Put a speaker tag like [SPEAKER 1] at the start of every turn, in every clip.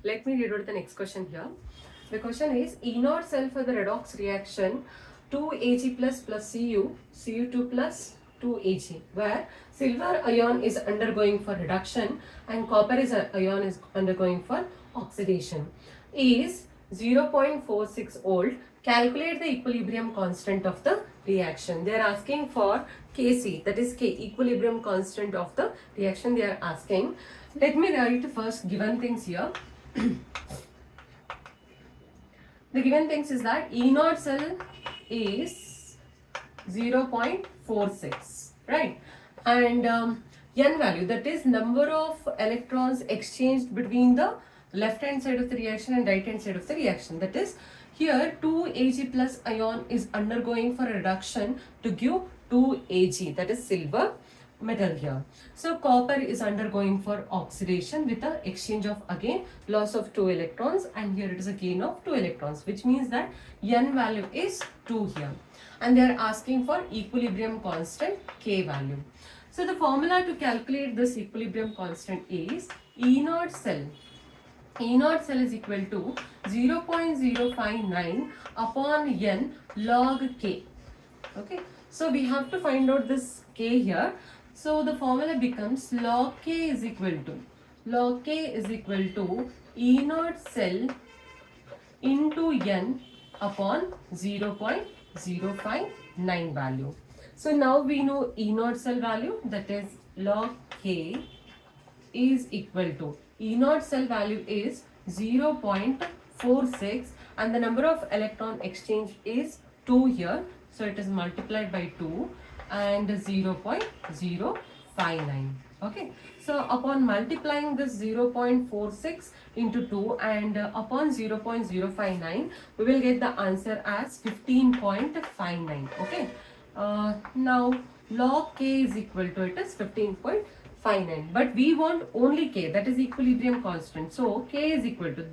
[SPEAKER 1] Let me read out the next question here. The question is E naught cell for the redox reaction 2Ag plus Cu2 plus 2Ag, where silver ion is undergoing for reduction and copper ion is undergoing for oxidation, is 0.46 volt. Calculate the equilibrium constant of the reaction. They are asking for Kc, that is K, equilibrium constant of the reaction they are asking. Let me write first given things here. The given things is that E naught cell is 0.46, right? And N value, that is number of electrons exchanged between the left hand side of the reaction and right hand side of the reaction. That is, here 2Ag plus ion is undergoing for reduction to give 2Ag, that is silver metal here. So copper is undergoing for oxidation with a exchange of again loss of 2 electrons, and here it is a gain of 2 electrons, which means that N value is 2 here, and they are asking for equilibrium constant K value. So the formula to calculate this equilibrium constant is E naught cell is equal to 0.059 upon N log K. Okay, so we have to find out this K here. So the formula becomes log K is equal to E naught cell into N upon 0.059 value. So now we know E naught cell value, that is log K is equal to E naught cell value is 0.46 and the number of electron exchange is 2 here. So it is multiplied by 2 and 0.059. Okay. So upon multiplying this 0.46 into 2 and upon 0.059, we will get the answer as 15.59. Okay. Now log K is equal to, it is 15.59, but we want only K, that is equilibrium constant. So K is equal to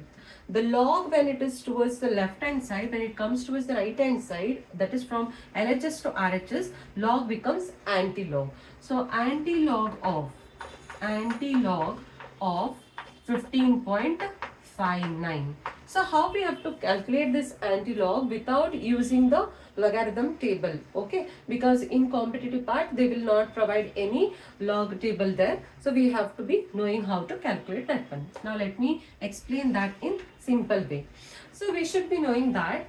[SPEAKER 1] the log when it is towards the left hand side, when it comes towards the right hand side, that is from LHS to RHS, log becomes anti-log. So anti-log of 15.59. So how we have to calculate this anti-log without using the logarithm table? Okay, because in competitive part they will not provide any log table there, so we have to be knowing how to calculate that one. Now let me explain that in simple way. So we should be knowing that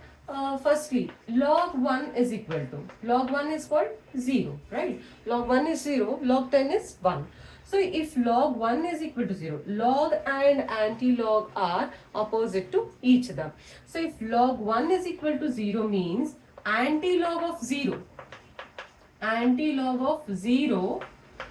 [SPEAKER 1] firstly log 1 is equal to, log 1 is called 0, right? Log 1 is 0, log 10 is 1. So if log 1 is equal to 0, log and anti-log are opposite to each other. So if log 1 is equal to 0 means anti-log of 0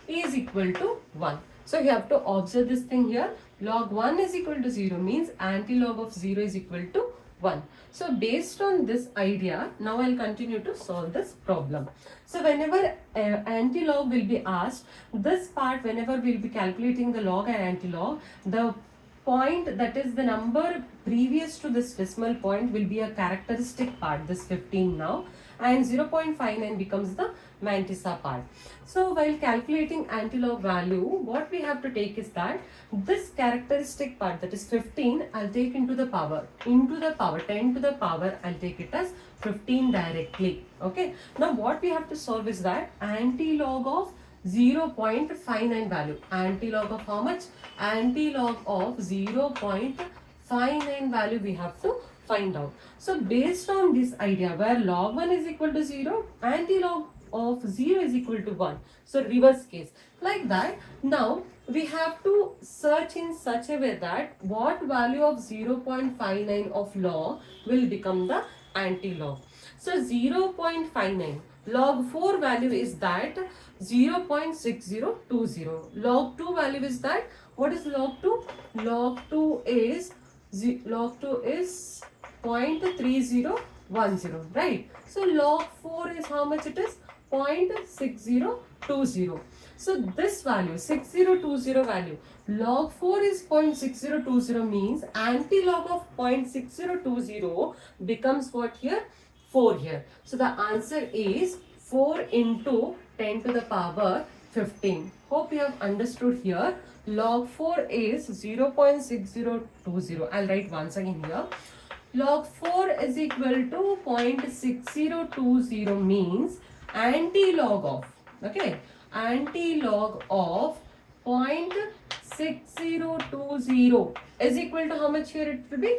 [SPEAKER 1] is equal to 1. So you have to observe this thing here. Log 1 is equal to 0 means anti-log of 0 is equal to 1. So based on this idea, now I'll continue to solve this problem. So whenever anti-log will be asked, this part whenever we'll be calculating the log and anti-log, the point, that is the number previous to this decimal point, will be a characteristic part, this 15 now, and 0.59 becomes the mantissa part. So while calculating anti-log value, what we have to take is that this characteristic part, that is 15, I'll take into the power 10 to the power, I'll take it as 15 directly. Okay. Now what we have to solve is that anti-log of 0.59 value. Anti-log of how much? Anti-log of 0.59 value we have to find out. So based on this idea, where log 1 is equal to 0, anti-log of 0 is equal to 1. So reverse case. Like that, now we have to search in such a way that what value of 0.59 of log will become the anti-log. So 0.59. Log 4 value is that 0.6020. Log 2 value is that, what is log 2? Log 2 is 0.3010, right? So log 4 is how much it is? 0.6020. So this value 6020 value, log 4 is 0.6020 means anti-log of 0.6020 becomes what here? 4 here. So the answer is 4 into 10 to the power 15. Hope you have understood here. log 4 is 0.6020. I'll write once again here. Log 4 is equal to 0.6020 means anti-log of, okay, anti-log of 0.6020 is equal to how much here? It will be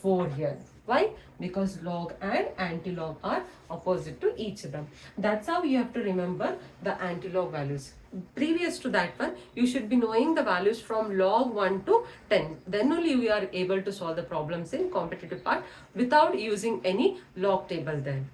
[SPEAKER 1] 4 here. Why? Because log and anti-log are opposite to each other. That's how you have to remember the anti-log values. Previous to that one, you should be knowing the values from log 1 to 10. Then only you are able to solve the problems in competitive part without using any log table then.